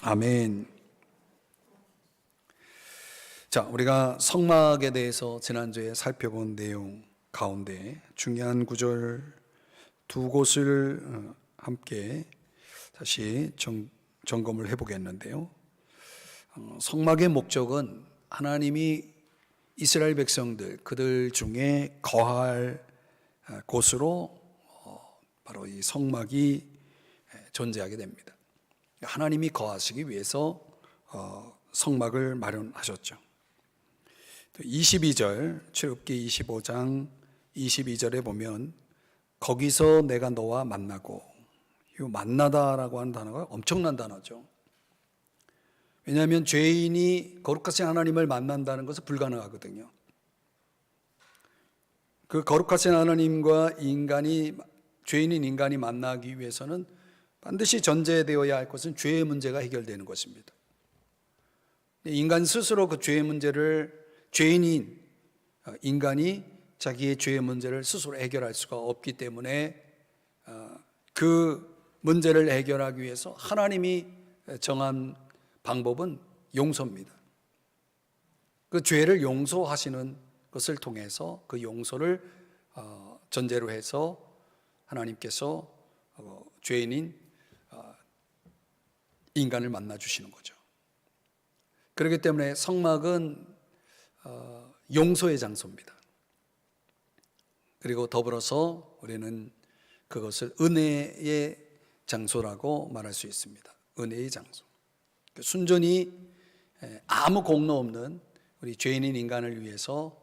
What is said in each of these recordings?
아멘. 자, 우리가 성막에 대해서 지난주에 살펴본 내용 가운데 중요한 구절 두 곳을 함께 다시 점검을 해보겠는데요. 성막의 목적은 하나님이 이스라엘 백성들, 그들 중에 거할 곳으로 바로 이 성막이 존재하게 됩니다. 하나님이 거하시기 위해서 성막을 마련하셨죠. 22절, 출애굽기 25장 22절에 보면 거기서 내가 너와 만나고, 이 만나다라고 하는 단어가 엄청난 단어죠. 왜냐하면 죄인이 거룩하신 하나님을 만난다는 것은 불가능하거든요. 그 거룩하신 하나님과 죄인인 인간이 만나기 위해서는 반드시 전제되어야 할 것은 죄의 문제가 해결되는 것입니다. 인간 스스로 그 죄의 문제를, 죄인인 인간이 자기의 죄의 문제를 스스로 해결할 수가 없기 때문에 그 문제를 해결하기 위해서 하나님이 정한 방법은 용서입니다. 그 죄를 용서하시는 것을 통해서 그 용서를 전제로 해서 하나님께서 죄인인 인간을 만나 주시는 거죠. 그렇기 때문에 성막은 용서의 장소입니다. 그리고 더불어서 우리는 그것을 은혜의 장소라고 말할 수 있습니다. 은혜의 장소. 순전히 아무 공로 없는 우리 죄인인 인간을 위해서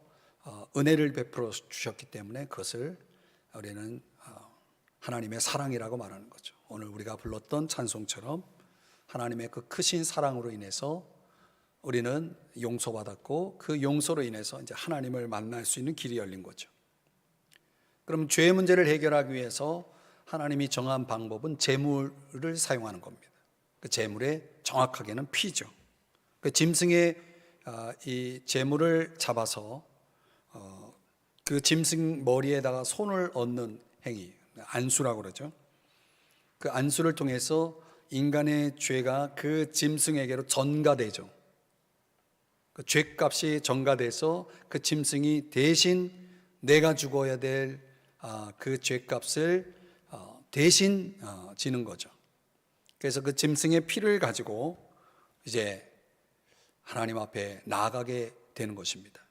은혜를 베풀어 주셨기 때문에 그것을 우리는 하나님의 사랑이라고 말하는 거죠. 오늘 우리가 불렀던 찬송처럼 하나님의 그 크신 사랑으로 인해서 우리는 용서받았고, 그 용서로 인해서 이제 하나님을 만날 수 있는 길이 열린 거죠. 그럼 죄의 문제를 해결하기 위해서 하나님이 정한 방법은 제물을 사용하는 겁니다. 그 제물의 정확하게는 피죠. 그 짐승의 이 제물을 잡아서 그 짐승 머리에다가 손을 얹는 행위, 안수라고 그러죠. 그 안수를 통해서 인간의 죄가 그 짐승에게로 전가되죠. 그 죄값이 전가돼서 그 짐승이 대신 내가 죽어야 될 그 죄값을 대신 지는 거죠. 그래서 그 짐승의 피를 가지고 이제 하나님 앞에 나아가게 되는 것입니다.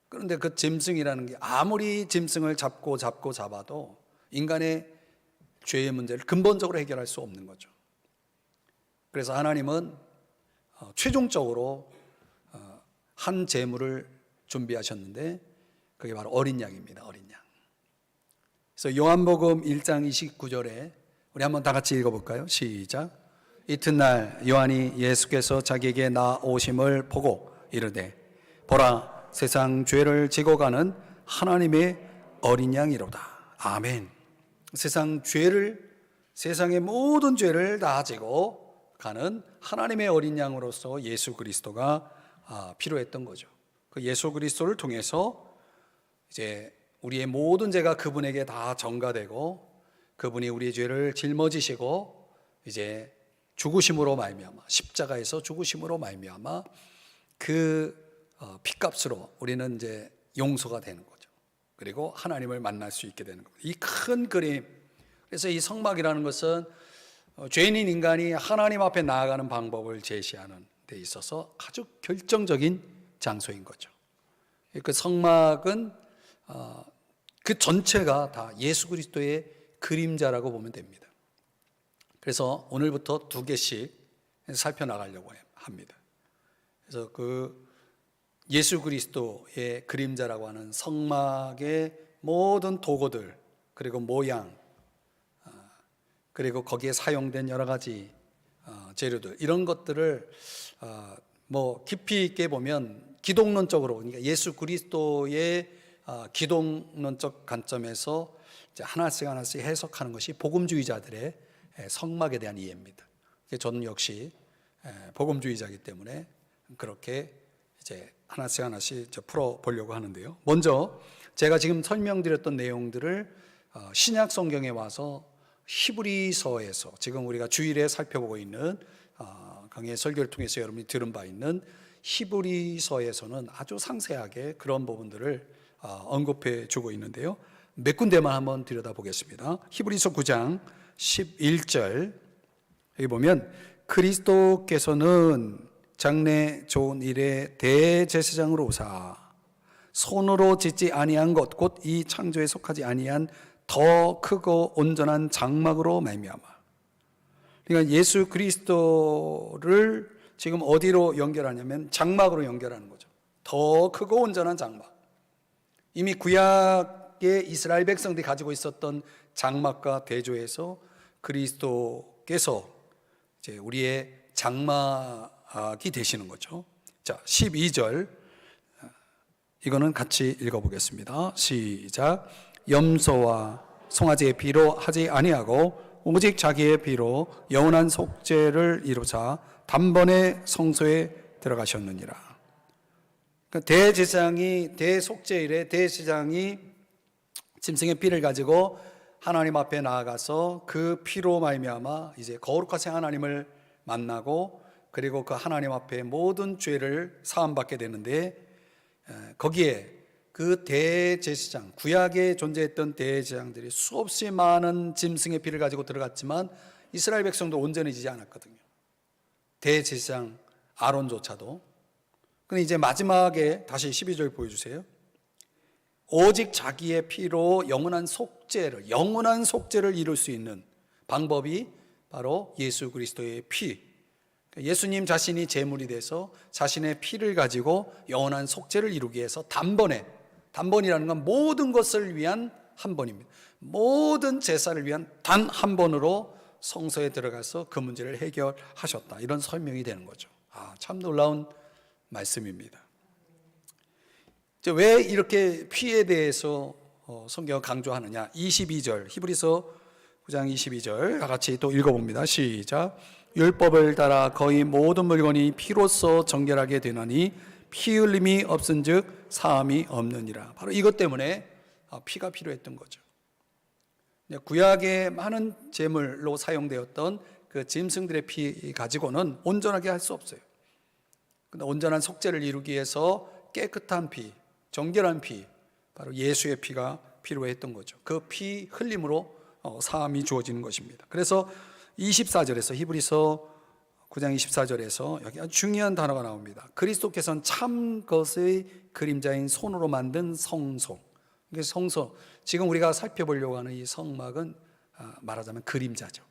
그런데 그 짐승이라는 게 아무리 짐승을 잡아도 인간의 죄의 문제를 근본적으로 해결할 수 없는 거죠. 그래서 하나님은 최종적으로 한 제물을 준비하셨는데 그게 바로 어린 양입니다. 어린 양. 그래서 요한복음 1장 29절에 우리 한번 다 같이 읽어볼까요? 시작. 이튿날 요한이 예수께서 자기에게 나오심을 보고 이르되 보라, 세상 죄를 지고 가는 하나님의 어린 양이로다. 아멘. 세상의 모든 죄를 다 지고 가는 하나님의 어린 양으로서 예수 그리스도가 필요했던 거죠. 그 예수 그리스도를 통해서 이제 우리의 모든 죄가 그분에게 다 전가되고, 그분이 우리의 죄를 짊어지시고 이제 죽으심으로 말미암아, 십자가에서 죽으심으로 말미암아 그 피값으로 우리는 이제 용서가 되는 거죠. 그리고 하나님을 만날 수 있게 되는 겁니다. 이 큰 그림. 그래서 이 성막이라는 것은 죄인인 인간이 하나님 앞에 나아가는 방법을 제시하는 데 있어서 아주 결정적인 장소인 거죠. 그 성막은 그 전체가 다 예수 그리스도의 그림자라고 보면 됩니다. 그래서 오늘부터 두 개씩 살펴나가려고 합니다. 그래서 그 예수 그리스도의 그림자라고 하는 성막의 모든 도구들, 그리고 모양, 그리고 거기에 사용된 여러 가지 재료들, 이런 것들을 깊이 있게 보면 기독론적으로, 그러니까 예수 그리스도의 기독론적 관점에서 이제 하나씩 해석하는 것이 복음주의자들의 성막에 대한 이해입니다. 저는 역시 복음주의자이기 때문에 그렇게 이제 하나씩 풀어 보려고 하는데요. 먼저 제가 지금 설명드렸던 내용들을 신약 성경에 와서 히브리서에서 지금 우리가 주일에 살펴보고 있는 강의 설교를 통해서 여러분이 들은 바 있는 히브리서에서는 아주 상세하게 그런 부분들을 언급해 주고 있는데요. 몇 군데만 한번 들여다보겠습니다. 히브리서 9장 11절 여기 보면 그리스도께서는 장래 좋은 일에 대제사장으로 오사 손으로 짓지 아니한 것 곧 이 창조에 속하지 아니한 더 크고 온전한 장막으로 말미암아. 그러니까 예수 그리스도를 지금 어디로 연결하냐면 장막으로 연결하는 거죠. 더 크고 온전한 장막. 이미 구약의 이스라엘 백성들이 가지고 있었던 장막과 대조해서 그리스도께서 이제 우리의 장막이 되시는 거죠. 자, 12절 이거는 같이 읽어보겠습니다. 시작. 염소와 송아지의 피로 하지 아니하고 오직 자기의 피로 영원한 속죄를 이루사 단번에 성소에 들어가셨느니라. 그러니까 대제사장이 대속죄일에 대제사장이 짐승의 피를 가지고 하나님 앞에 나아가서 그 피로 말미암아 이제 거룩하신 하나님을 만나고 그리고 그 하나님 앞에 모든 죄를 사함받게 되는데 거기에 그 대제사장 구약에 존재했던 대제사장들이 수없이 많은 짐승의 피를 가지고 들어갔지만 이스라엘 백성도 온전해지지 않았거든요. 대제사장 아론조차도. 근데 이제 마지막에 다시 12절 보여주세요. 오직 자기의 피로 영원한 속죄를 이룰 수 있는 방법이 바로 예수 그리스도의 피. 예수님 자신이 제물이 돼서 자신의 피를 가지고 영원한 속죄를 이루기 위해서 단번이라는 건 모든 것을 위한 한 번입니다. 모든 제사를 위한 단 한 번으로 성소에 들어가서 그 문제를 해결하셨다. 이런 설명이 되는 거죠. 참 놀라운 말씀입니다. 왜 이렇게 피에 대해서 성경을 강조하느냐? 22절 히브리서 9장 22절 같이 또 읽어봅니다. 시작. 율법을 따라 거의 모든 물건이 피로써 정결하게 되나니 피 흘림이 없은즉 사함이 없느니라. 바로 이것 때문에 피가 필요했던 거죠. 구약의 많은 제물로 사용되었던 그 짐승들의 피 가지고는 온전하게 할 수 없어요. 근데 온전한 속죄를 이루기 위해서 깨끗한 피, 정결한 피, 바로 예수의 피가 필요했던 거죠. 그 피 흘림으로 사함이 주어지는 것입니다. 그래서 24절에서 히브리서 9장 24절에서 여기 아주 중요한 단어가 나옵니다. 그리스도께서는 참 것의 그림자인 손으로 만든 성소. 성소, 지금 우리가 살펴보려고 하는 이 성막은 말하자면 그림자죠.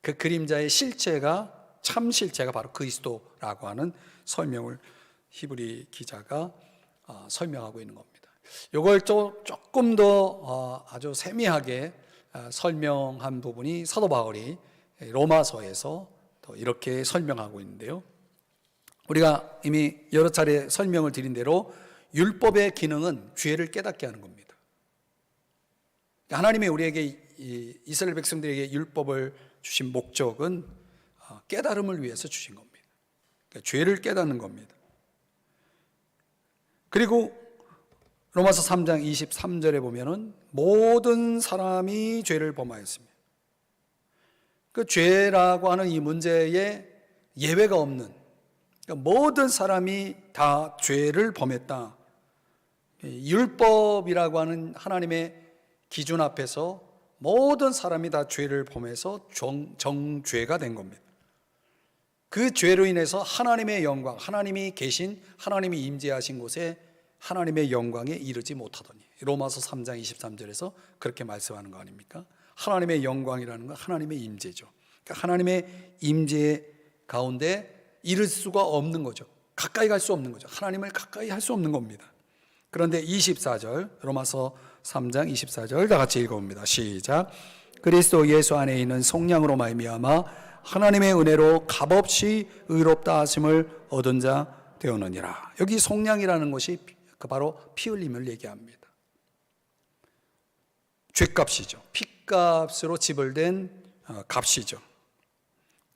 그 그림자의 실체가 참 실체가 바로 그리스도라고 하는 설명을 히브리 기자가 설명하고 있는 겁니다. 이걸 조금 더 아주 세미하게 설명한 부분이 사도 바울이 로마서에서 또 이렇게 설명하고 있는데요. 우리가 이미 여러 차례 설명을 드린 대로 율법의 기능은 죄를 깨닫게 하는 겁니다. 하나님이 우리에게 이스라엘 백성들에게 율법을 주신 목적은 깨달음을 위해서 주신 겁니다. 그러니까 죄를 깨닫는 겁니다. 그리고 로마서 3장 23절에 보면은 모든 사람이 죄를 범하였습니다. 그 죄라고 하는 이 문제에 예외가 없는, 그러니까 모든 사람이 다 죄를 범했다. 율법이라고 하는 하나님의 기준 앞에서 모든 사람이 다 죄를 범해서 정죄가 된 겁니다. 그 죄로 인해서 하나님의 영광, 하나님이 계신, 하나님이 임재하신 곳에 하나님의 영광에 이르지 못하더니, 로마서 3장 23절에서 그렇게 말씀하는 거 아닙니까? 하나님의 영광이라는 건 하나님의 임재죠. 그러니까 하나님의 임재 가운데 이를 수가 없는 거죠. 가까이 갈 수 없는 거죠. 하나님을 가까이 할 수 없는 겁니다. 그런데 24절, 로마서 3장 24절 다 같이 읽어봅니다. 시작. 그리스도 예수 안에 있는 성령으로 말미암아 하나님의 은혜로 값없이 의롭다 하심을 얻은 자 되었느니라. 여기 속량이라는 것이 바로 피 흘림을 얘기합니다. 죄값이죠. 피값으로 지불된 값이죠.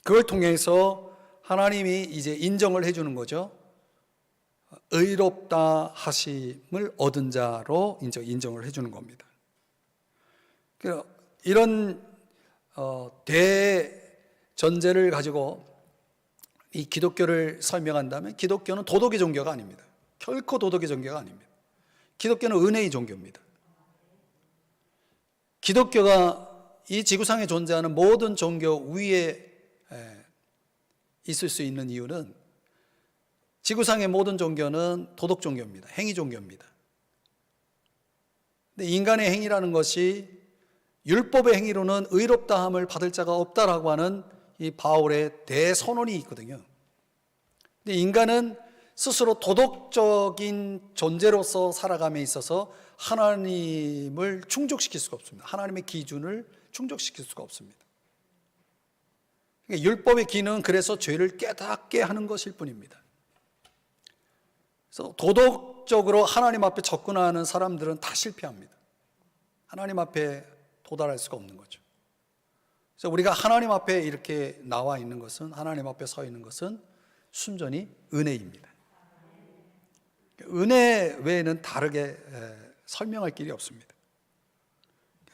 그걸 통해서 하나님이 이제 인정을 해주는 거죠. 의롭다 하심을 얻은 자로 인정을 해주는 겁니다. 이런 대전제를 가지고 이 기독교를 설명한다면 기독교는 도덕의 종교가 아닙니다. 결코 도덕의 종교가 아닙니다. 기독교는 은혜의 종교입니다. 기독교가 이 지구상에 존재하는 모든 종교 위에 있을 수 있는 이유는 지구상의 모든 종교는 도덕 종교입니다. 행위 종교입니다. 근데 인간의 행위라는 것이 율법의 행위로는 의롭다함을 받을 자가 없다라고 하는 이 바울의 대선언이 있거든요. 근데 인간은 스스로 도덕적인 존재로서 살아감에 있어서 하나님을 충족시킬 수가 없습니다. 하나님의 기준을 충족시킬 수가 없습니다. 그러니까 율법의 기능은 그래서 죄를 깨닫게 하는 것일 뿐입니다. 그래서 도덕적으로 하나님 앞에 접근하는 사람들은 다 실패합니다. 하나님 앞에 도달할 수가 없는 거죠. 그래서 우리가 하나님 앞에 이렇게 나와 있는 것은, 하나님 앞에 서 있는 것은 순전히 은혜입니다. 은혜 외에는 다르게 설명할 길이 없습니다.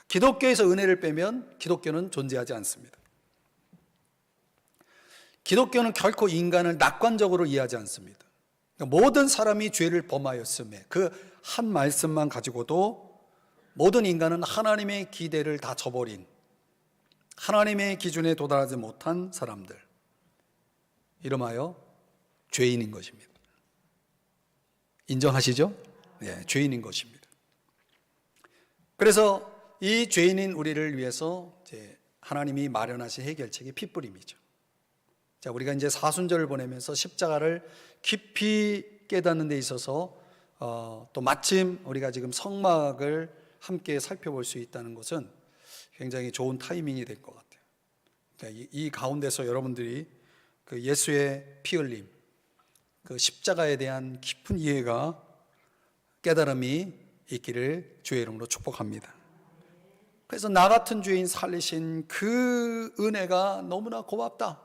기독교에서 은혜를 빼면 기독교는 존재하지 않습니다. 기독교는 결코 인간을 낙관적으로 이해하지 않습니다. 모든 사람이 죄를 범하였음에 그 한 말씀만 가지고도 모든 인간은 하나님의 기대를 다 저버린, 하나님의 기준에 도달하지 못한 사람들, 이름하여 죄인인 것입니다. 인정하시죠? 네, 죄인인 것입니다. 그래서 이 죄인인 우리를 위해서 이제 하나님이 마련하신 해결책이 핏부림이죠. 자, 우리가 이제 사순절을 보내면서 십자가를 깊이 깨닫는 데 있어서 또 마침 우리가 지금 성막을 함께 살펴볼 수 있다는 것은 굉장히 좋은 타이밍이 될 것 같아요. 그러니까 이 가운데서 여러분들이 그 예수의 피 흘림, 그 십자가에 대한 깊은 이해가, 깨달음이 있기를 주의 이름으로 축복합니다. 그래서 나 같은 죄인 살리신 그 은혜가 너무나 고맙다.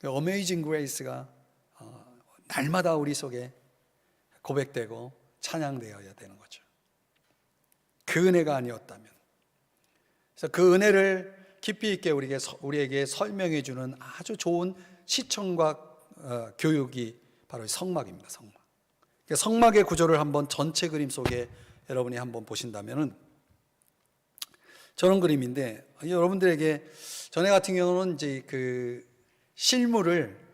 어메이징 그레이스가 날마다 우리 속에 고백되고 찬양되어야 되는 거죠. 그 은혜가 아니었다면. 그래서 그 은혜를 깊이 있게 우리에게 설명해 주는 아주 좋은 시청과 교육이 바로 성막입니다. 성막. 성막의 구조를 한번 전체 그림 속에 여러분이 한번 보신다면은 저런 그림인데, 여러분들에게 전에 같은 경우는 이제 그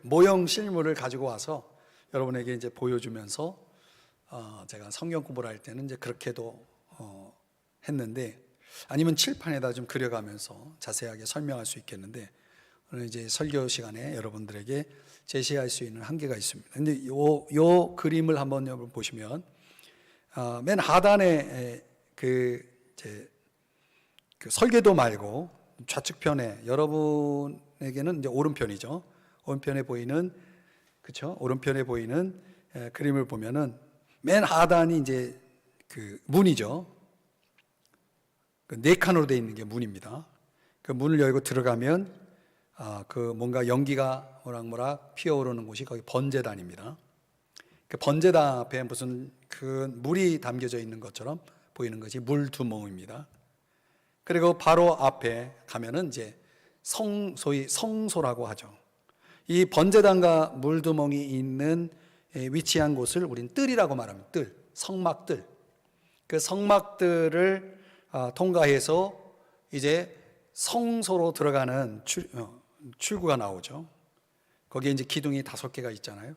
모형 실물을 가지고 와서 여러분에게 이제 보여주면서 제가 성경 공부를 할 때는 이제 그렇게도 했는데, 아니면 칠판에다 좀 그려가면서 자세하게 설명할 수 있겠는데, 오늘 이제 설교 시간에 여러분들에게 제시할 수 있는 한계가 있습니다. 근데 요 그림을 한번 여러분 보시면 맨 하단에 그 설계도 말고 좌측편에 여러분에게는 이제 오른편이죠. 오른편에 보이는, 그렇죠? 오른편에 보이는 그림을 보면은 맨 하단이 이제 그 문이죠. 그 네 칸으로 되어 있는 게 문입니다. 그 문을 열고 들어가면 그 뭔가 연기가 모락모락 피어오르는 곳이 거기 번제단입니다. 그 번제단 앞에 무슨 그 물이 담겨져 있는 것처럼 보이는 것이 물두멍입니다. 그리고 바로 앞에 가면은 이제 소위 성소라고 하죠. 이 번제단과 물두멍이 있는 위치한 곳을 우리는 뜰이라고 말합니다. 뜰, 성막뜰. 그 성막들을 통과해서 이제 성소로 들어가는 출구가 나오죠. 거기에 이제 기둥이 5개가 있잖아요.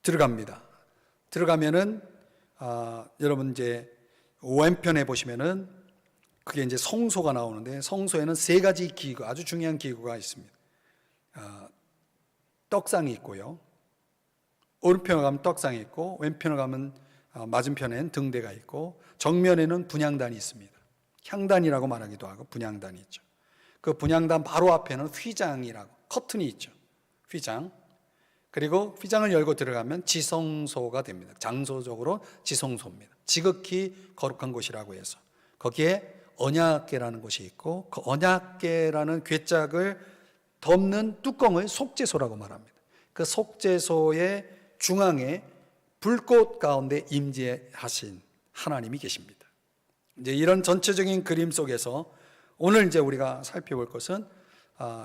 들어갑니다. 들어가면은 여러분 이제 왼편에 보시면은 그게 이제 성소가 나오는데, 성소에는 3가지 기구, 아주 중요한 기구가 있습니다. 떡상이 있고요. 오른편에 가면 떡상이 있고, 왼편에 가면 맞은편에는 등대가 있고, 정면에는 분향단이 있습니다. 향단이라고 말하기도 하고 분향단이 있죠. 그 분향단 바로 앞에는 휘장이라고, 커튼이 있죠. 휘장. 그리고 휘장을 열고 들어가면 지성소가 됩니다. 장소적으로 지성소입니다. 지극히 거룩한 곳이라고 해서 거기에 언약궤라는 곳이 있고, 그 언약궤라는 궤짝을 덮는 뚜껑을 속죄소라고 말합니다. 그 속죄소의 중앙에 불꽃 가운데 임재하신 하나님이 계십니다. 이제 이런 전체적인 그림 속에서 오늘 이제 우리가 살펴볼 것은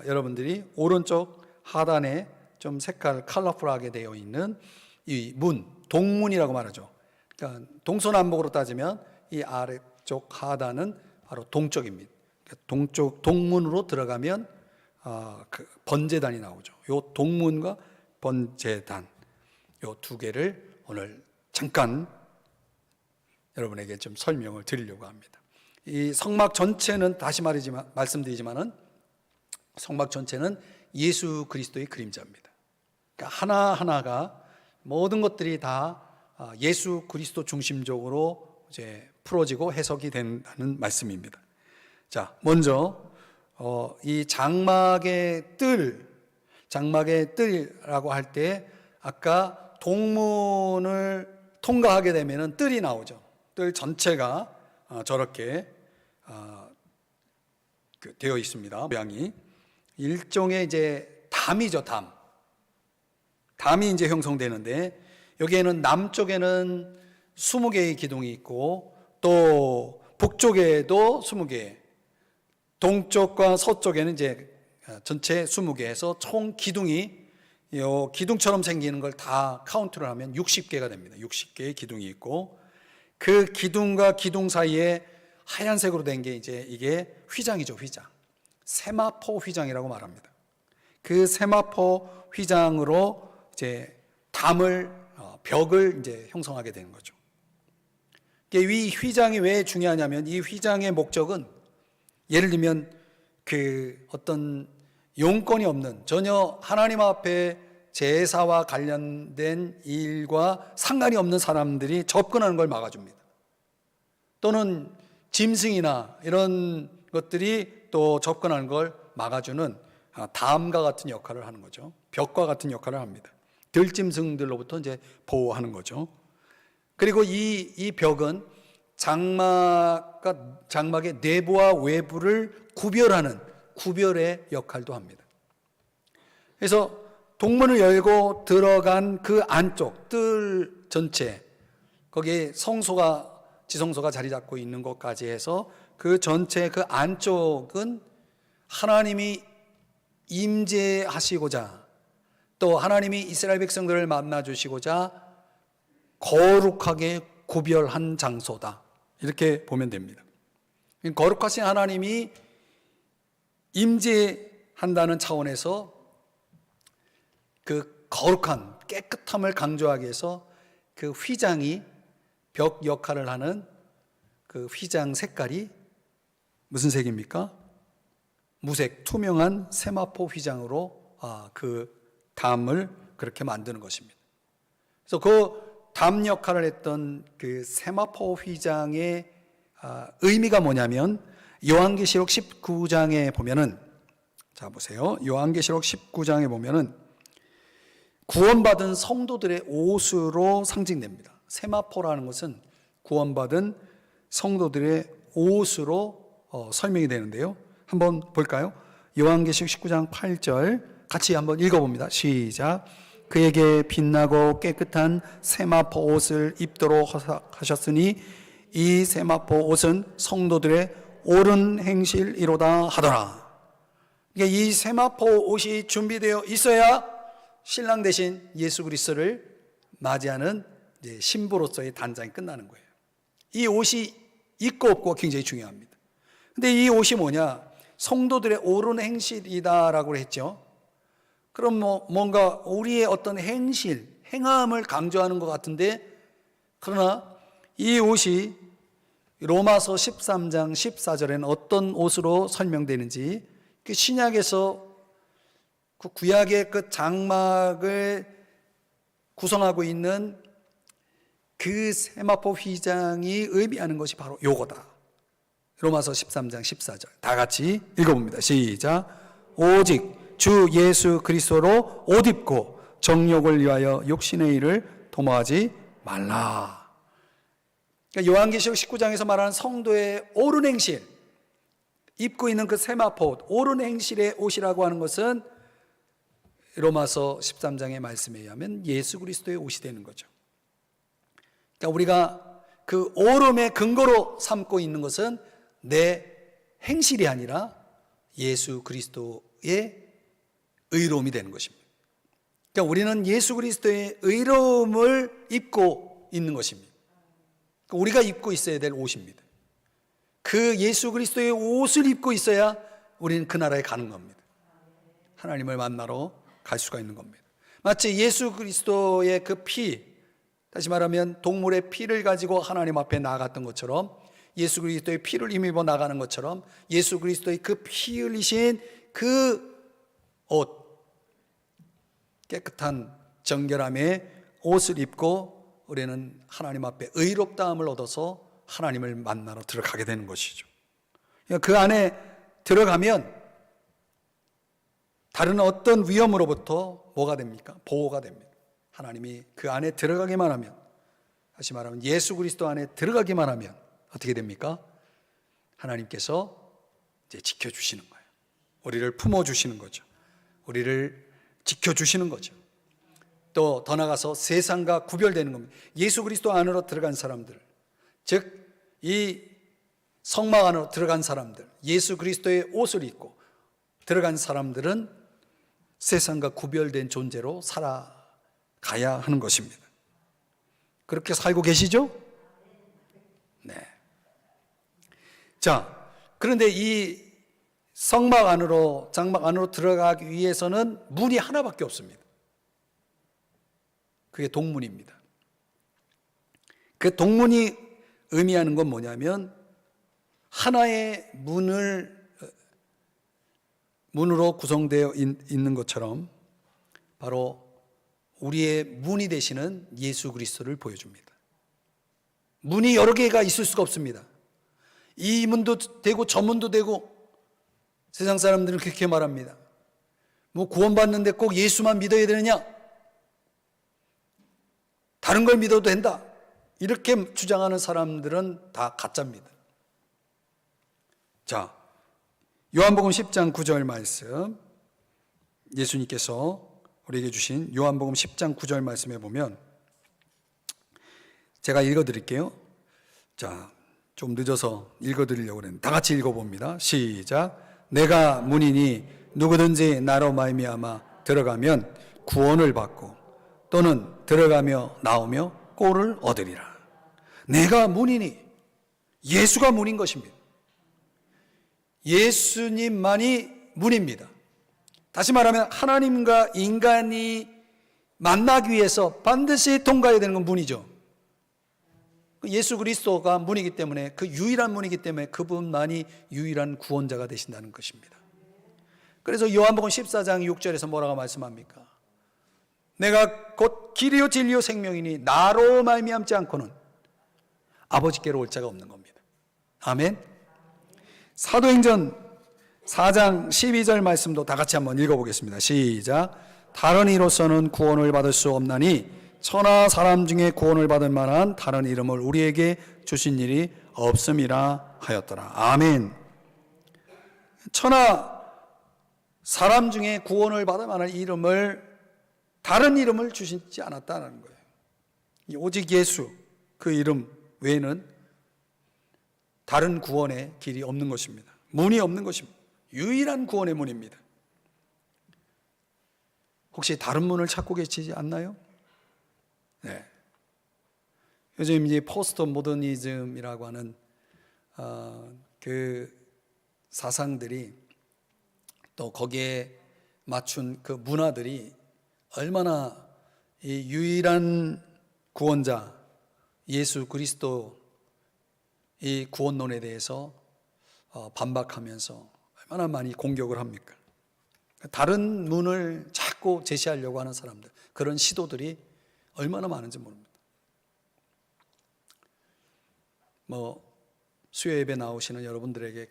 여러분들이 오른쪽 하단에 좀 색깔 컬러풀하게 되어 있는 이 문, 동문이라고 말하죠. 그러니까 동서남북으로 따지면 이 아래쪽 하단은 바로 동쪽입니다. 그러니까 동쪽 동문으로 들어가면 그 번제단이 나오죠. 요 동문과 번제단 요 두 개를 오늘 잠깐 여러분에게 좀 설명을 드리려고 합니다. 이 성막 전체는 다시 말씀드리지만은 성막 전체는 예수 그리스도의 그림자입니다. 그러니까 하나하나가 모든 것들이 다 예수 그리스도 중심적으로 이제 풀어지고 해석이 된다는 말씀입니다. 자, 먼저 이 장막의 뜰이라고 할 때 아까 동문을 통과하게 되면은 뜰이 나오죠. 뜰 전체가 저렇게 되어 있습니다. 모양이 일종의 이제 담이죠. 담이 이제 형성되는데 여기에는 남쪽에는 20개의 기둥이 있고 또 북쪽에도 20개, 동쪽과 서쪽에는 이제 전체 20개에서 총 기둥이 요 기둥처럼 생기는 걸 다 카운트를 하면 60개가 됩니다. 60개의 기둥이 있고 그 기둥과 기둥 사이에 하얀색으로 된 게 이제 이게 휘장이죠. 휘장. 세마포 휘장이라고 말합니다. 그 세마포 휘장으로 이제 벽을 이제 형성하게 되는 거죠. 이 휘장이 왜 중요하냐면 이 휘장의 목적은 예를 들면 그 어떤 용건이 없는 전혀 하나님 앞에 제사와 관련된 일과 상관이 없는 사람들이 접근하는 걸 막아줍니다. 또는 짐승이나 이런 것들이 또 접근하는 걸 막아주는 담과 같은 역할을 하는 거죠. 벽과 같은 역할을 합니다. 들짐승들로부터 이제 보호하는 거죠. 그리고 이 벽은 장막의 내부와 외부를 구별의 역할도 합니다. 그래서 동문을 열고 들어간 그 안쪽 뜰 전체 거기에 지성소가 자리 잡고 있는 것까지 해서 그 전체 그 안쪽은 하나님이 임재하시고자 또 하나님이 이스라엘 백성들을 만나 주시고자 거룩하게 구별한 장소다. 이렇게 보면 됩니다. 거룩하신 하나님이 임재한다는 차원에서 그 거룩한 깨끗함을 강조하기 위해서 그 휘장이 벽 역할을 하는 그 휘장 색깔이 무슨 색입니까? 무색 투명한 세마포 휘장으로 그 담을 그렇게 만드는 것입니다. 그래서 그 담 역할을 했던 그 세마포 휘장의 의미가 뭐냐면 요한계시록 19장에 보면은 자 보세요. 요한계시록 19장에 보면은 구원받은 성도들의 옷으로 상징됩니다. 세마포라는 것은 구원받은 성도들의 옷으로 설명이 되는데요. 한번 볼까요? 요한계시록 19장 8절 같이 한번 읽어봅니다. 시작. 그에게 빛나고 깨끗한 세마포 옷을 입도록 하셨으니 이 세마포 옷은 성도들의 옳은 행실이로다 하더라. 그러니까 이 세마포 옷이 준비되어 있어야 신랑 대신 예수 그리스도를 맞이하는 이제 신부로서의 단장이 끝나는 거예요. 이 옷이 있고 없고 굉장히 중요합니다. 근데 이 옷이 뭐냐? 성도들의 옳은 행실이다라고 했죠. 그럼 뭔가 우리의 어떤 행함을 강조하는 것 같은데, 그러나 이 옷이 로마서 13장 14절에는 어떤 옷으로 설명되는지, 그 신약에서 그 구약의 그 장막을 구성하고 있는 그 세마포 휘장이 의미하는 것이 바로 요거다. 로마서 13장 14절 다 같이 읽어봅니다. 시작. 오직 주 예수 그리스도로 옷 입고 정욕을 위하여 육신의 일을 도모하지 말라. 그러니까 요한계시록 19장에서 말하는 성도의 옳은 행실, 입고 있는 그 세마포 옷, 옳은 행실의 옷이라고 하는 것은 로마서 13장의 말씀에 의하면 예수 그리스도의 옷이 되는 거죠. 그러니까 우리가 그 오름의 근거로 삼고 있는 것은 내 행실이 아니라 예수 그리스도의 의로움이 되는 것입니다. 그러니까 우리는 예수 그리스도의 의로움을 입고 있는 것입니다. 우리가 입고 있어야 될 옷입니다. 그 예수 그리스도의 옷을 입고 있어야 우리는 그 나라에 가는 겁니다. 하나님을 만나러 갈 수가 있는 겁니다. 마치 예수 그리스도의 그 피, 다시 말하면 동물의 피를 가지고 하나님 앞에 나아갔던 것처럼, 예수 그리스도의 피를 힘입어 나가는 것처럼 예수 그리스도의 그 피 흘리신 그 옷, 깨끗한 정결함의 옷을 입고 우리는 하나님 앞에 의롭다함을 얻어서 하나님을 만나러 들어가게 되는 것이죠. 그 안에 들어가면 다른 어떤 위험으로부터 뭐가 됩니까? 보호가 됩니다. 하나님이 그 안에 들어가기만 하면, 다시 말하면 예수 그리스도 안에 들어가기만 하면 어떻게 됩니까? 하나님께서 이제 지켜주시는 거예요. 우리를 품어주시는 거죠. 우리를 지켜주시는 거죠. 또 더 나아가서 세상과 구별되는 겁니다. 예수 그리스도 안으로 들어간 사람들, 즉 이 성막 안으로 들어간 사람들, 예수 그리스도의 옷을 입고 들어간 사람들은 세상과 구별된 존재로 살아가야 하는 것입니다. 그렇게 살고 계시죠? 네. 자, 그런데 이 성막 안으로, 장막 안으로 들어가기 위해서는 문이 하나밖에 없습니다. 그게 동문입니다. 그 동문이 의미하는 건 뭐냐면, 하나의 문으로 구성되어 있는 것처럼 바로 우리의 문이 되시는 예수 그리스도를 보여줍니다. 문이 여러 개가 있을 수가 없습니다. 이 문도 되고 저 문도 되고, 세상 사람들은 그렇게 말합니다. 뭐 구원받는데 꼭 예수만 믿어야 되느냐? 다른 걸 믿어도 된다. 이렇게 주장하는 사람들은 다 가짜입니다. 자, 요한복음 10장 9절 말씀, 예수님께서 우리에게 주신 요한복음 10장 9절 말씀에 보면, 제가 읽어드릴게요. 자, 좀 늦어서 읽어드리려고 그랬는데 다 같이 읽어봅니다. 시작. 내가 문이니 누구든지 나로 말미암아 들어가면 구원을 받고 또는 들어가며 나오며 꼴을 얻으리라. 내가 문이니, 예수가 문인 것입니다. 예수님만이 문입니다. 다시 말하면 하나님과 인간이 만나기 위해서 반드시 통과해야 되는 건 문이죠. 예수 그리스도가 문이기 때문에, 그 유일한 문이기 때문에 그분만이 유일한 구원자가 되신다는 것입니다. 그래서 요한복음 14장 6절에서 뭐라고 말씀합니까? 내가 곧 길이요 진리요 생명이니 나로 말미암지 않고는 아버지께로 올 자가 없는 겁니다. 아멘. 사도행전 4장 12절 말씀도 다 같이 한번 읽어보겠습니다. 시작. 다른 이로서는 구원을 받을 수 없나니 천하 사람 중에 구원을 받을 만한 다른 이름을 우리에게 주신 일이 없음이라 하였더라. 아멘. 천하 사람 중에 구원을 받을 만한 다른 이름을 주시지 않았다는 거예요. 오직 예수, 그 이름 외에는 다른 구원의 길이 없는 것입니다. 문이 없는 것입니다. 유일한 구원의 문입니다. 혹시 다른 문을 찾고 계시지 않나요? 네. 요즘 이제 포스트 모더니즘이라고 하는 그 사상들이, 또 거기에 맞춘 그 문화들이 얼마나 이 유일한 구원자 예수 그리스도 이 구원론에 대해서 반박하면서 얼마나 많이 공격을 합니까? 다른 문을 자꾸 제시하려고 하는 사람들, 그런 시도들이 얼마나 많은지 모릅니다. 수요 예배 나오시는 여러분들에게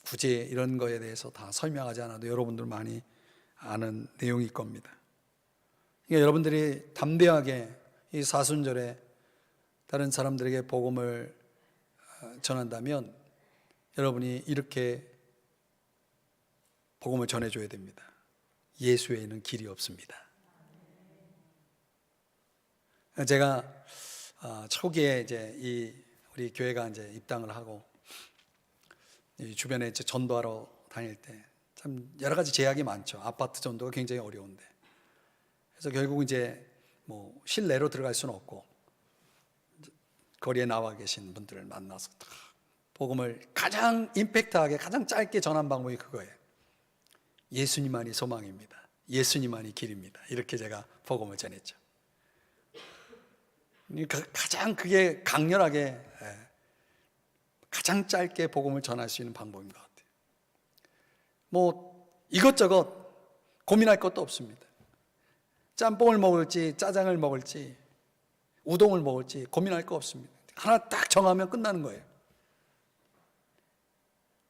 굳이 이런 거에 대해서 다 설명하지 않아도 여러분들 많이 아는 내용일 겁니다. 그러니까 여러분들이 담대하게 이 사순절에 다른 사람들에게 복음을 전한다면 여러분이 이렇게 복음을 전해줘야 됩니다. 예수 외에는 길이 없습니다. 제가 초기에 이제 이 우리 교회가 이제 입당을 하고 이 주변에 이제 전도하러 다닐 때 참 여러 가지 제약이 많죠. 아파트 전도가 굉장히 어려운데. 그래서 결국 이제 뭐 실내로 들어갈 수는 없고 거리에 나와 계신 분들을 만나서 복음을 가장 임팩트하게 가장 짧게 전한 방법이 그거예요. 예수님만이 소망입니다. 예수님만이 길입니다. 이렇게 제가 복음을 전했죠. 가장 그게 강렬하게 가장 짧게 복음을 전할 수 있는 방법인 것 같아요. 뭐 이것저것 고민할 것도 없습니다. 짬뽕을 먹을지 짜장을 먹을지 우동을 먹을지 고민할 거 없습니다. 하나 딱 정하면 끝나는 거예요.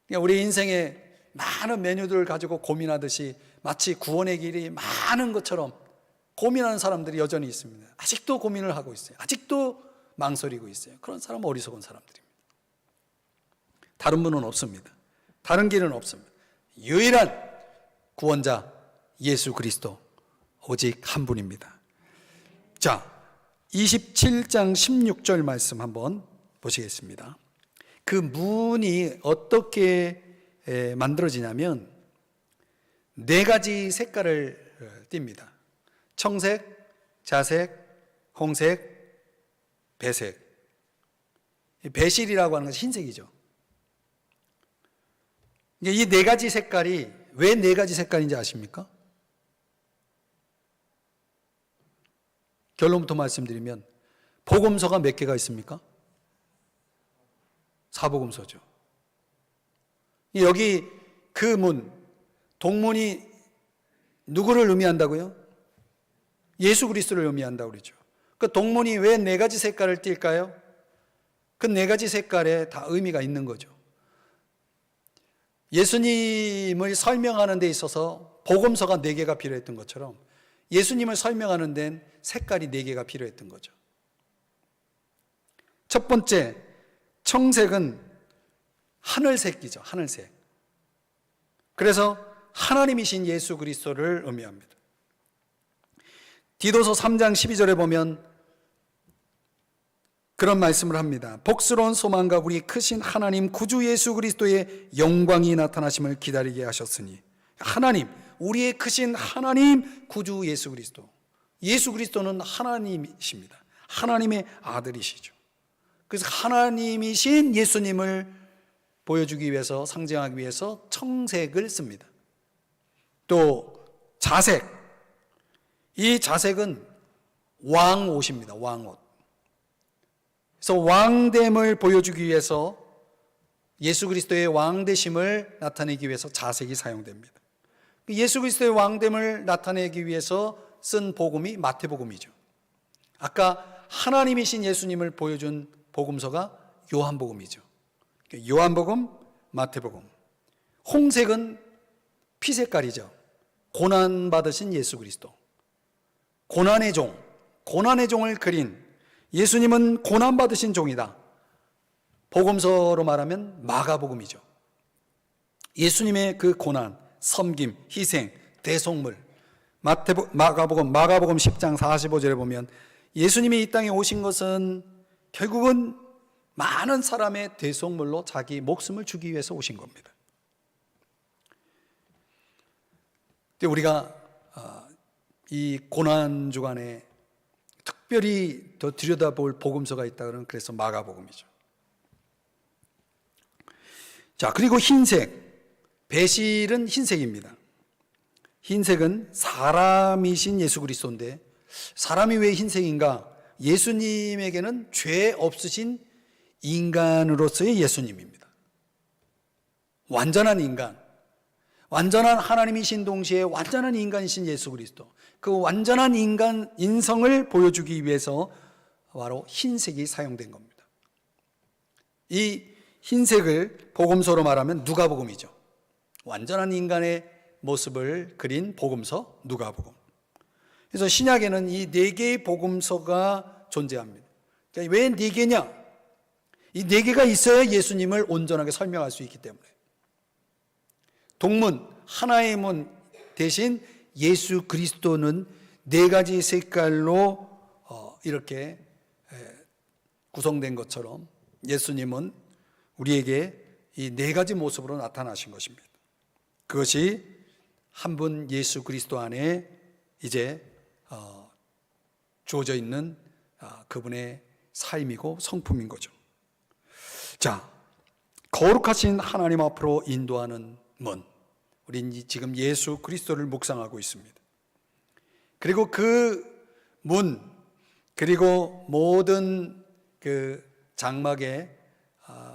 그러니까 우리 인생에 많은 메뉴들을 가지고 고민하듯이 마치 구원의 길이 많은 것처럼 고민하는 사람들이 여전히 있습니다. 아직도 고민을 하고 있어요. 아직도 망설이고 있어요. 그런 사람은 어리석은 사람들입니다. 다른 분은 없습니다. 다른 길은 없습니다. 유일한 구원자 예수 그리스도 오직 한 분입니다. 자, 27장 16절 말씀 한번 보시겠습니다. 그 문이 어떻게 만들어지냐면 네 가지 색깔을 띱니다. 청색, 자색, 홍색, 배색. 배실이라고 하는 것은 흰색이죠. 이 네 가지 색깔이 왜 네 가지 색깔인지 아십니까? 결론부터 말씀드리면 복음서가 몇 개가 있습니까? 사복음서죠. 여기 그 문, 동문이 누구를 의미한다고요? 예수 그리스도를 의미한다고 그러죠. 그 동문이 왜 네 가지 색깔을 띨까요? 그 네 가지 색깔에 다 의미가 있는 거죠. 예수님을 설명하는 데 있어서 복음서가 네 개가 필요했던 것처럼 예수님을 설명하는 데는 색깔이 네 개가 필요했던 거죠. 첫 번째, 청색은 하늘색이죠. 하늘색. 그래서 하나님이신 예수 그리스도를 의미합니다. 디도서 3장 12절에 보면 그런 말씀을 합니다. 복스러운 소망과 우리 크신 하나님 구주 예수 그리스도의 영광이 나타나심을 기다리게 하셨으니, 하나님, 우리의 크신 하나님 구주 예수 그리스도. 예수 그리스도는 하나님이십니다. 하나님의 아들이시죠. 그래서 하나님이신 예수님을 보여주기 위해서, 상징하기 위해서 청색을 씁니다. 또 자색, 이 자색은 왕옷입니다. 왕옷. 그래서 왕됨을 보여주기 위해서, 예수 그리스도의 왕되심을 나타내기 위해서 자색이 사용됩니다. 예수 그리스도의 왕됨을 나타내기 위해서 쓴 복음이 마태복음이죠. 아까 하나님이신 예수님을 보여준 복음서가 요한복음이죠. 요한복음, 마태복음. 홍색은 피색깔이죠. 고난받으신 예수 그리스도. 고난의 종, 고난의 종을 그린, 예수님은 고난받으신 종이다. 복음서로 말하면 마가복음이죠. 예수님의 그 고난, 섬김, 희생, 대속물. 마가복음 10장 45절에 보면 예수님이 이 땅에 오신 것은 결국은 많은 사람의 대속물로 자기 목숨을 주기 위해서 오신 겁니다. 우리가 이 고난 주간에 특별히 더 들여다볼 복음서가 있다는, 그래서 마가복음이죠. 자, 그리고 흰색, 배실은 흰색입니다. 흰색은 사람이신 예수 그리스도인데, 사람이 왜 흰색인가? 예수님에게는 죄 없으신 인간으로서의 예수님입니다. 완전한 인간, 완전한 하나님이신 동시에 완전한 인간이신 예수 그리스도, 그 완전한 인성을 보여주기 위해서 바로 흰색이 사용된 겁니다. 이 흰색을 복음서로 말하면 누가복음이죠. 완전한 인간의 모습을 그린 복음서 누가복음. 그래서 신약에는 이 네 개의 복음서가 존재합니다. 그러니까 왜 네 개냐? 이 네 개가 있어야 예수님을 온전하게 설명할 수 있기 때문에. 동문, 하나의 문 대신 예수 그리스도는 네 가지 색깔로 이렇게 구성된 것처럼 예수님은 우리에게 이 네 가지 모습으로 나타나신 것입니다. 그것이 한 분 예수 그리스도 안에 이제 주어져 있는 그분의 삶이고 성품인 거죠. 자, 거룩하신 하나님 앞으로 인도하는 문, 우린 지금 예수 그리스도를 묵상하고 있습니다. 그리고 그 문, 그리고 모든 그 장막에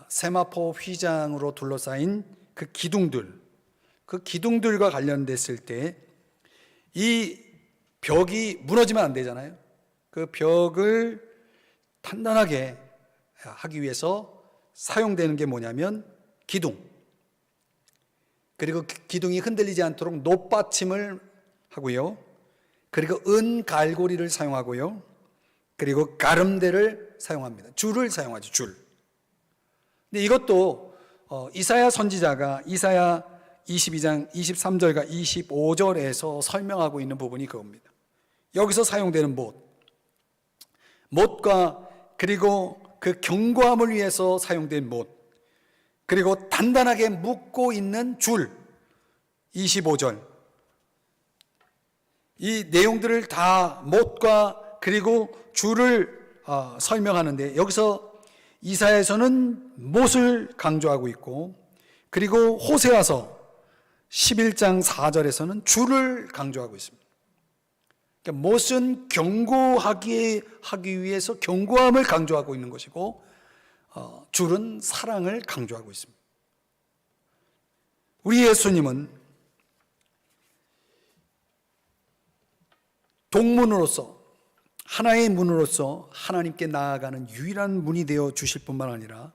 세마포 휘장으로 둘러싸인 그 기둥들과 관련됐을 때 이 벽이 무너지면 안 되잖아요. 그 벽을 단단하게 하기 위해서 사용되는 게 뭐냐면 기둥, 그리고 기둥이 흔들리지 않도록 높받침을 하고요, 그리고 은갈고리를 사용하고요, 그리고 가름대를 사용합니다. 줄을 사용하죠. 줄. 근데 이것도 이사야 선지자가 이사야 22장 23절과 25절에서 설명하고 있는 부분이 그겁니다. 여기서 사용되는 못과 그리고 그 견고함을 위해서 사용된 못, 그리고 단단하게 묶고 있는 줄, 25절, 이 내용들을 다 못과 그리고 줄을 설명하는데, 여기서 이사야에서는 못을 강조하고 있고, 그리고 호세아서 11장 4절에서는 줄을 강조하고 있습니다. 그러니까 못은 견고하게 하기 위해서 견고함을 강조하고 있는 것이고, 줄은 사랑을 강조하고 있습니다. 우리 예수님은 동문으로서, 하나의 문으로서 하나님께 나아가는 유일한 문이 되어 주실 뿐만 아니라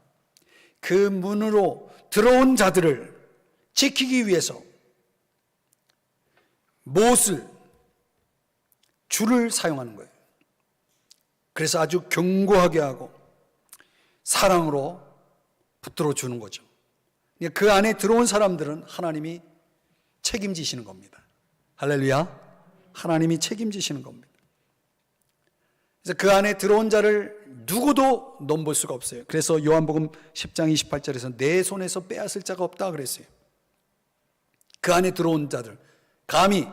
그 문으로 들어온 자들을 지키기 위해서 못을, 줄을 사용하는 거예요. 그래서 아주 견고하게 하고 사랑으로 붙들어 주는 거죠. 그 안에 들어온 사람들은 하나님이 책임지시는 겁니다. 할렐루야. 하나님이 책임지시는 겁니다. 그래서 그 안에 들어온 자를 누구도 넘볼 수가 없어요. 그래서 요한복음 10장 28절에서 내 손에서 빼앗을 자가 없다 그랬어요. 그 안에 들어온 자들, 감히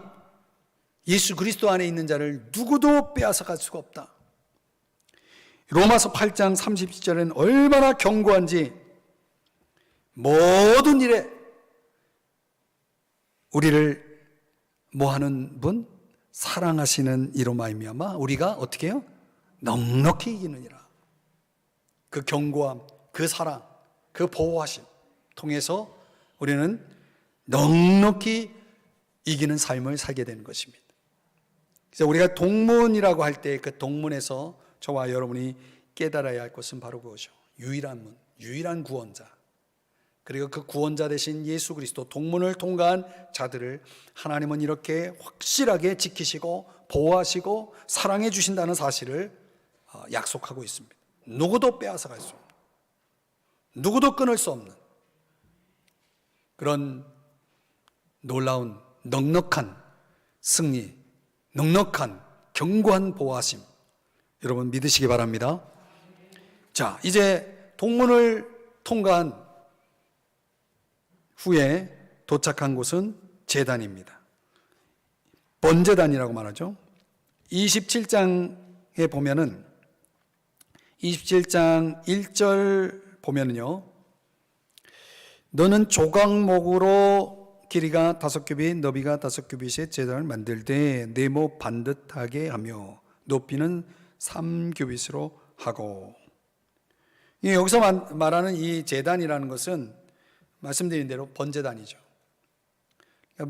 예수 그리스도 안에 있는 자를 누구도 빼앗아갈 수가 없다. 로마서 8장 30절에는 얼마나 견고한지, 모든 일에 우리를 뭐하는 분? 사랑하시는 이로 말미암아 우리가 어떻게 해요? 넉넉히 이기느니라. 그 견고함, 그 사랑, 그 보호하심 통해서 우리는 넉넉히 이기는 삶을 살게 되는 것입니다. 그래서 우리가 동문이라고 할 때 그 동문에서 저와 여러분이 깨달아야 할 것은 바로 그것이죠. 유일한 문, 유일한 구원자, 그리고 그 구원자 되신 예수 그리스도, 동문을 통과한 자들을 하나님은 이렇게 확실하게 지키시고 보호하시고 사랑해 주신다는 사실을 약속하고 있습니다. 누구도 빼앗아갈 수 없는, 누구도 끊을 수 없는 그런 놀라운 넉넉한 승리, 넉넉한 견고한 보호하심, 여러분 믿으시기 바랍니다. 자, 이제 동문을 통과한 후에 도착한 곳은 제단입니다. 번제단이라고 말하죠. 27장에 보면은 27장 1절 보면은요, 너는 조각목으로 길이가 5규빗, 너비가 5규빗의 제단을 만들되 네모 반듯하게 하며 높이는 3규빗으로 하고. 여기서 말하는 이 제단이라는 것은 말씀드린 대로 번제단이죠.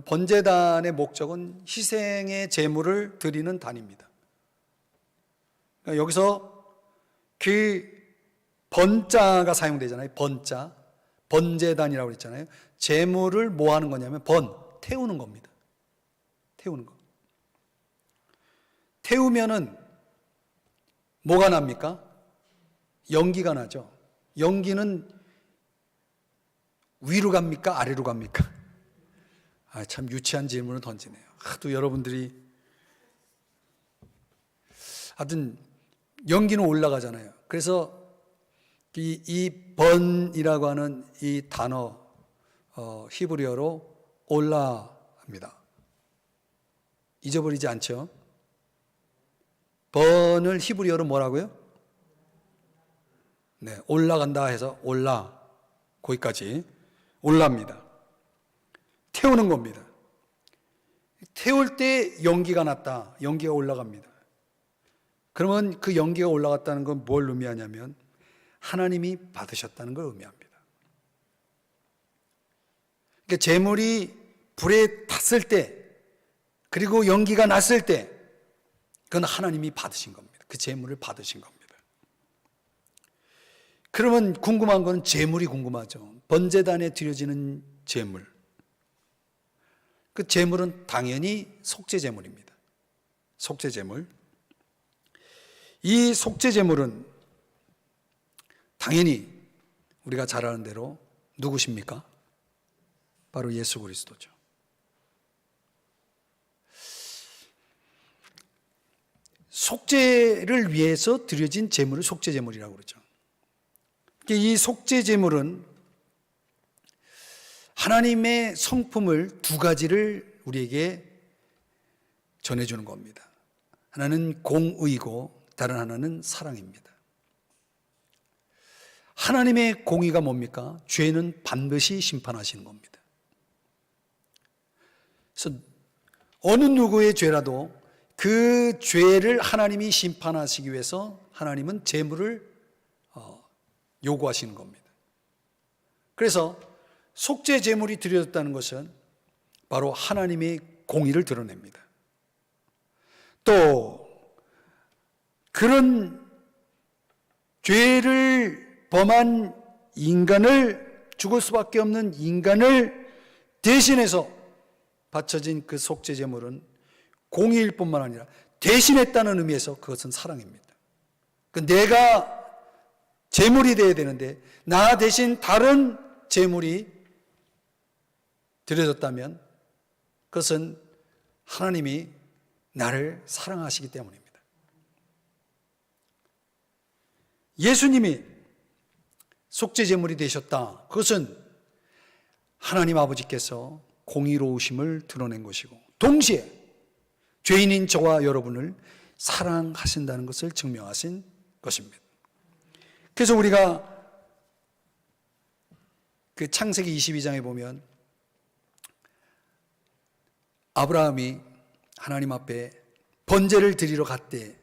번제단의 목적은 희생의 제물을 드리는 단입니다. 여기서 그 번자가 사용되잖아요. 번자, 번제단이라고 했잖아요. 제물을 뭐 하는 거냐면 태우는 겁니다. 태우는 거. 태우면은 뭐가 납니까? 연기가 나죠. 연기는 위로 갑니까? 아래로 갑니까? 참 유치한 질문을 던지네요. 하도 여러분들이, 하여튼 연기는 올라가잖아요. 그래서 이 번이라고 하는 이 단어 히브리어로 올라입니다. 잊어버리지 않죠? 번을 히브리어로 뭐라고요? 네, 올라간다 해서 올라, 거기까지 올라입니다. 태우는 겁니다. 태울 때 연기가 났다, 연기가 올라갑니다. 그러면 그 연기가 올라갔다는 건 뭘 의미하냐면 하나님이 받으셨다는 걸 의미합니다. 그러니까 재물이 불에 탔을 때, 그리고 연기가 났을 때, 그건 하나님이 받으신 겁니다. 그 재물을 받으신 겁니다. 그러면 궁금한 건 재물이 궁금하죠. 번제단에 드려지는 재물. 그 재물은 당연히 속죄재물입니다. 속죄재물. 이 속죄재물은 당연히 우리가 잘 아는 대로 누구십니까? 바로 예수 그리스도죠. 속죄를 위해서 드려진 제물을 속죄제물이라고 그러죠. 이 속죄제물은 하나님의 성품을 두 가지를 우리에게 전해주는 겁니다. 하나는 공의고 다른 하나는 사랑입니다. 하나님의 공의가 뭡니까? 죄는 반드시 심판하시는 겁니다. 그래서 어느 누구의 죄라도 그 죄를 하나님이 심판하시기 위해서 하나님은 제물을 요구하시는 겁니다. 그래서 속죄 제물이 드려졌다는 것은 바로 하나님의 공의를 드러냅니다. 또 그런 죄를 범한 인간을, 죽을 수밖에 없는 인간을 대신해서 바쳐진 그 속죄 제물은 공의일 뿐만 아니라 대신했다는 의미에서 그것은 사랑입니다. 내가 제물이 되어야 되는데 나 대신 다른 제물이 드려졌다면 그것은 하나님이 나를 사랑하시기 때문입니다. 예수님이 속죄 제물이 되셨다. 그것은 하나님 아버지께서 공의로우심을 드러낸 것이고 동시에 죄인인 저와 여러분을 사랑하신다는 것을 증명하신 것입니다. 그래서 우리가 그 창세기 22장에 보면 아브라함이 하나님 앞에 번제를 드리러 갔대.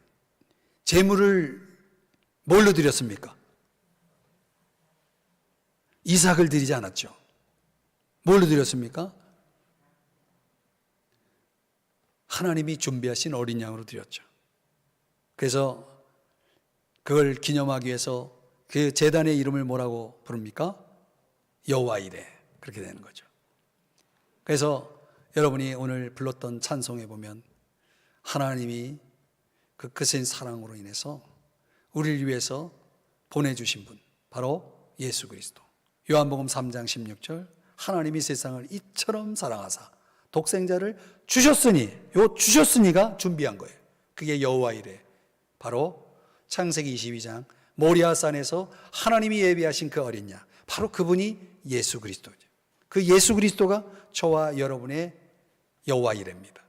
제물을 뭘로 드렸습니까? 이삭을 드리지 않았죠. 뭘로 드렸습니까? 하나님이 준비하신 어린 양으로 드렸죠. 그래서 그걸 기념하기 위해서 그 제단의 이름을 뭐라고 부릅니까? 여호와 이레. 그렇게 되는 거죠. 그래서 여러분이 오늘 불렀던 찬송에 보면 하나님이 그 크신 사랑으로 인해서 우리를 위해서 보내주신 분, 바로 예수 그리스도. 요한복음 3장 16절, 하나님이 세상을 이처럼 사랑하사 독생자를 주셨으니, 요 주셨으니가 준비한 거예요. 그게 여호와 이레. 바로 창세기 22장 모리아산에서 하나님이 예비하신 그 어린 양, 바로 그분이 예수 그리스도죠. 그 예수 그리스도가 저와 여러분의 여호와 이레입니다.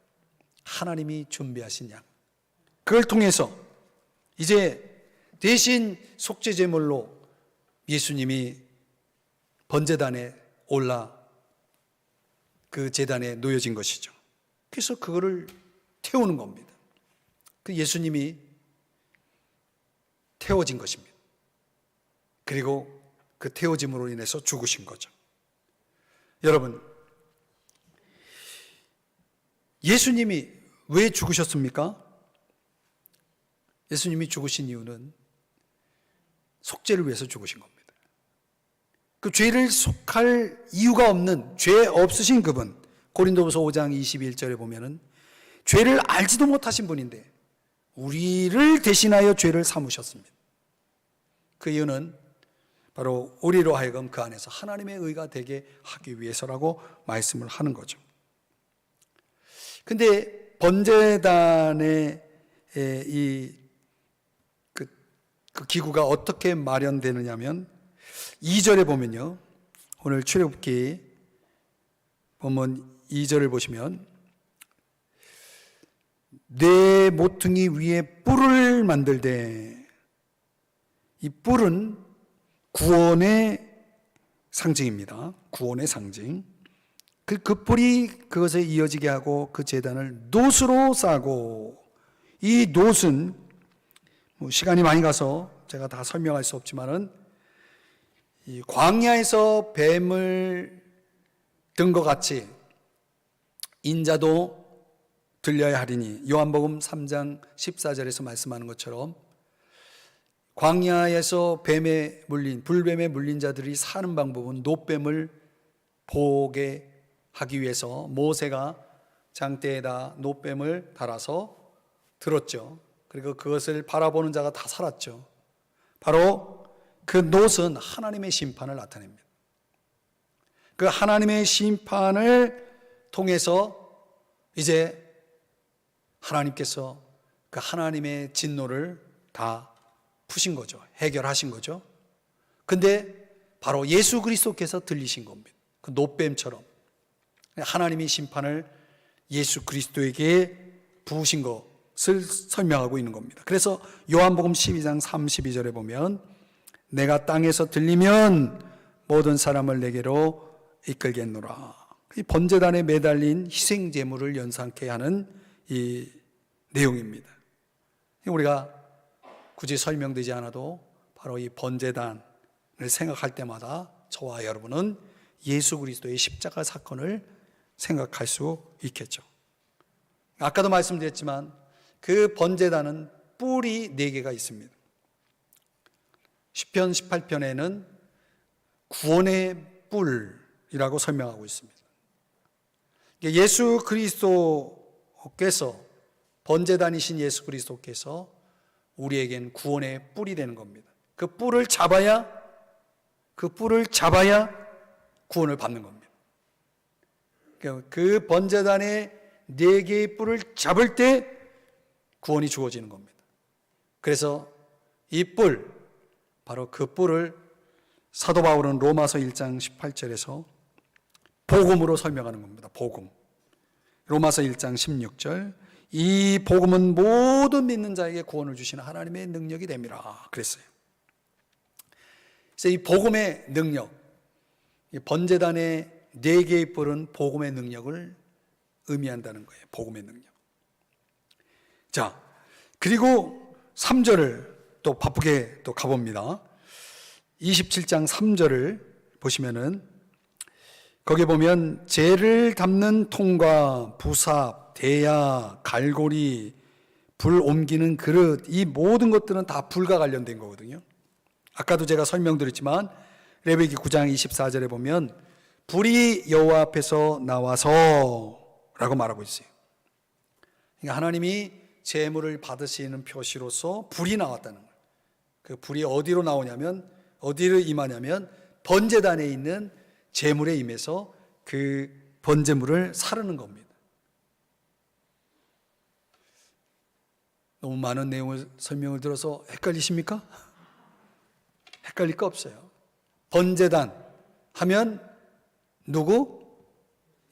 하나님이 준비하신 양. 그걸 통해서 이제 대신 속죄 제물로 예수님이 번제단에 올라 그 제단에 놓여진 것이죠. 그래서 그거를 태우는 겁니다. 그 예수님이 태워진 것입니다. 그리고 그 태워짐으로 인해서 죽으신 거죠. 여러분, 예수님이 왜 죽으셨습니까? 예수님이 죽으신 이유는 속죄를 위해서 죽으신 겁니다. 그 죄를 속할 이유가 없는, 죄 없으신 그분, 고린도후서 5장 21절에 보면은 죄를 알지도 못하신 분인데 우리를 대신하여 죄를 삼으셨습니다. 그 이유는 바로 우리로 하여금 그 안에서 하나님의 의가 되게 하기 위해서라고 말씀을 하는 거죠. 근데 번제단의 그 그 기구가 어떻게 마련되느냐면 2절에 보면요, 오늘 출애굽기 보면 2절을 보시면 내 모퉁이 위에 뿔을 만들되, 이 뿔은 구원의 상징입니다. 구원의 상징. 그 뿔이 그것에 이어지게 하고 그 제단을 놋으로 싸고, 이 놋은 시간이 많이 가서 제가 다 설명할 수 없지만은 이 광야에서 뱀을 든 것 같이 인자도 들려야 하리니, 요한복음 3장 14절에서 말씀하는 것처럼 광야에서 뱀에 물린, 불뱀에 물린 자들이 사는 방법은 놋뱀을 보게 하기 위해서 모세가 장대에다 놋뱀을 달아서 들었죠. 그리고 그것을 바라보는 자가 다 살았죠. 바로 그 놋은 하나님의 심판을 나타냅니다. 그 하나님의 심판을 통해서 이제 하나님께서 그 하나님의 진노를 다 푸신 거죠. 해결하신 거죠. 근데 바로 예수 그리스도께서 들리신 겁니다. 그 놋뱀처럼 하나님이 심판을 예수 그리스도에게 부으신 것을 설명하고 있는 겁니다. 그래서 요한복음 12장 32절에 보면 내가 땅에서 들리면 모든 사람을 내게로 이끌겠노라. 이 번제단에 매달린 희생 제물을 연상케 하는 이 내용입니다. 우리가 굳이 설명되지 않아도 바로 이 번제단을 생각할 때마다 저와 여러분은 예수 그리스도의 십자가 사건을 생각할 수 있겠죠. 아까도 말씀드렸지만 그 번제단은 뿔이 4개가 있습니다. 시편 18편에는 구원의 뿔이라고 설명하고 있습니다. 예수 그리스도께서, 번제단이신 예수 그리스도께서 우리에겐 구원의 뿔이 되는 겁니다. 그 뿔을 잡아야 구원을 받는 겁니다. 그 번제단의 4개의 뿔을 잡을 때 구원이 주어지는 겁니다. 그래서 이 뿔, 바로 그 뿔을 사도 바울은 로마서 1장 18절에서 복음으로 설명하는 겁니다. 복음. 로마서 1장 16절, 이 복음은 모든 믿는 자에게 구원을 주시는 하나님의 능력이 됨이라 그랬어요. 그래서 이 복음의 능력, 이 번제단의 4개의 뿔은 복음의 능력을 의미한다는 거예요. 복음의 능력. 자, 그리고 3절을 또 바쁘게 또 가봅니다. 27장 3절을 보시면은 거기에 보면 재를 담는 통과 부삽, 대야, 갈고리, 불 옮기는 그릇, 이 모든 것들은 다 불과 관련된 거거든요. 아까도 제가 설명드렸지만 레위기 9장 24절에 보면 불이 여호와 앞에서 나와서 라고 말하고 있어요. 그러니까 하나님이 제물을 받으시는 표시로서 불이 나왔다는 거예요. 그 불이 어디로 나오냐면, 어디를 임하냐면 번제단에 있는 제물에 임해서 그 번제물을 사르는 겁니다. 너무 많은 내용을 설명을 들어서 헷갈리십니까? 헷갈릴 거 없어요. 번제단 하면 누구?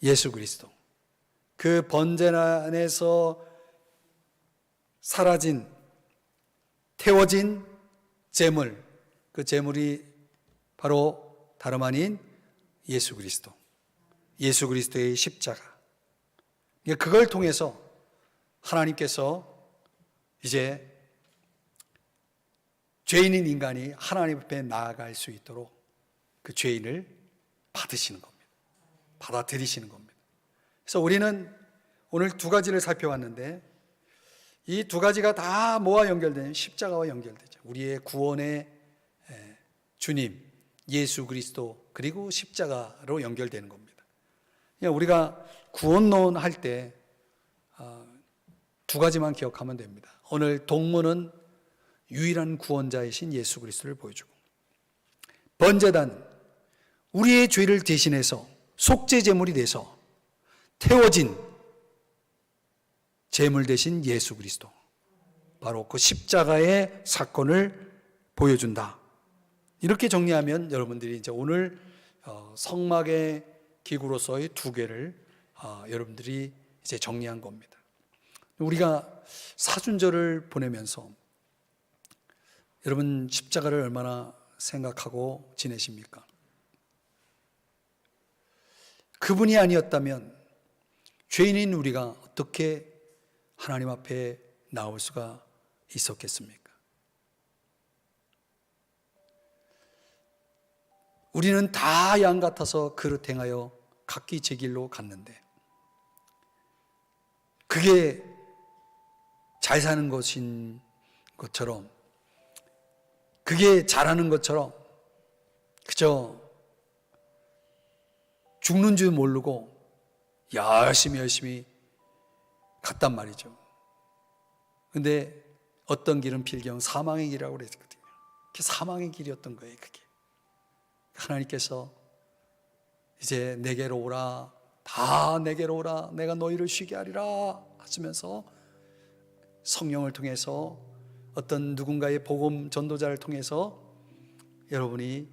예수 그리스도. 그 번제단에서 사라진, 태워진 제물, 그 제물이 바로 다름 아닌 예수 그리스도. 예수 그리스도의 십자가. 그걸 통해서 하나님께서 이제 죄인인 인간이 하나님 앞에 나아갈 수 있도록 그 죄인을 받으시는 겁니다. 받아들이시는 겁니다. 그래서 우리는 오늘 2가지를 살펴봤는데 이 2가지가 다 뭐와 연결되냐면 십자가와 연결되죠. 우리의 구원의 주님 예수 그리스도 그리고 십자가로 연결되는 겁니다. 우리가 구원론 할 때 2가지만 기억하면 됩니다. 오늘 동문은 유일한 구원자이신 예수 그리스도를 보여주고, 번제단 우리의 죄를 대신해서 속죄 제물이 돼서 태워진 제물 대신 예수 그리스도, 바로 그 십자가의 사건을 보여준다. 이렇게 정리하면 여러분들이 이제 오늘 성막의 기구로서의 두 개를 여러분들이 이제 정리한 겁니다. 우리가 사순절을 보내면서 여러분 십자가를 얼마나 생각하고 지내십니까? 그분이 아니었다면 죄인인 우리가 어떻게 하나님 앞에 나올 수가 있었겠습니까? 우리는 다 양 같아서 그릇 행하여 각기 제 길로 갔는데 그게 잘 사는 것인 것처럼, 그게 잘하는 것처럼 그저 죽는 줄 모르고 열심히 갔단 말이죠. 근데 어떤 길은 필경 사망의 길이라고 그랬거든요. 그게 사망의 길이었던 거예요. 그게 하나님께서 이제 내게로 오라, 다 내게로 오라, 내가 너희를 쉬게 하리라 하시면서 성령을 통해서 어떤 누군가의 복음 전도자를 통해서 여러분이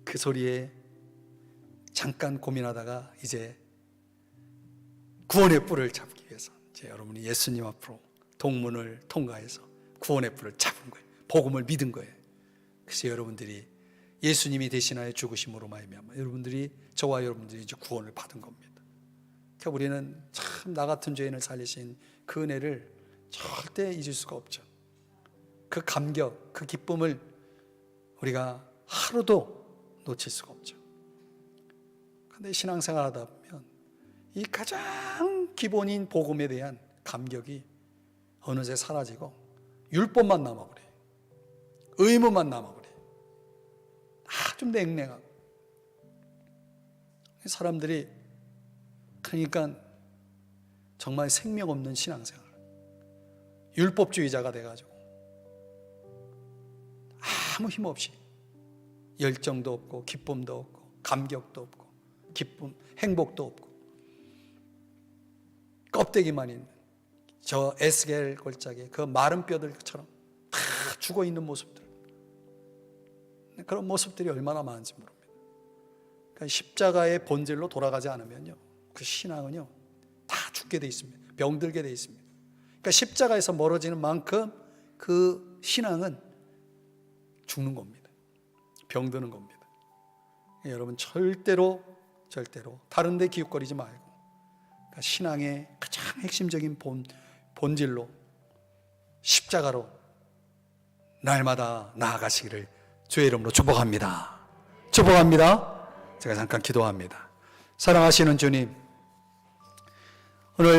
그 소리에 잠깐 고민하다가 이제 구원의 뿔을 잡기 위해서 이제 여러분이 예수님 앞으로 동문을 통과해서 구원의 뿔을 잡은 거예요. 복음을 믿은 거예요. 그래서 여러분들이 예수님이 대신하여 죽으심으로 말미암아 여러분들이, 저와 여러분들이 이제 구원을 받은 겁니다. 그러니까 우리는 참 나 같은 죄인을 살리신 그 은혜를 절대 잊을 수가 없죠. 그 감격, 그 기쁨을 우리가 하루도 놓칠 수가 없죠. 그런데 신앙생활 하다 보면 이 가장 기본인 복음에 대한 감격이 어느새 사라지고 율법만 남아버려요. 의무만 남아버려요. 아주 냉랭하고. 사람들이 그러니까 정말 생명 없는 신앙생활, 율법주의자가 돼가지고 아무 힘 없이 열정도 없고 기쁨도 없고 감격도 없고 기쁨, 행복도 없고 껍데기만 있는 저 에스겔 골짜기에 그 마른 뼈들처럼 다 죽어있는 모습들, 그런 모습들이 얼마나 많은지 모릅니다. 그러니까 십자가의 본질로 돌아가지 않으면요, 그 신앙은요 다 죽게 돼 있습니다. 병들게 돼 있습니다. 그러니까 십자가에서 멀어지는 만큼 그 신앙은 죽는 겁니다. 병드는 겁니다. 여러분 절대로 다른 데 기웃거리지 말고, 그러니까 신앙의 가장 핵심적인 본질로 십자가로 날마다 나아가시기를 주의 이름으로 축복합니다. 축복합니다. 제가 잠깐 기도합니다. 사랑하시는 주님, 오늘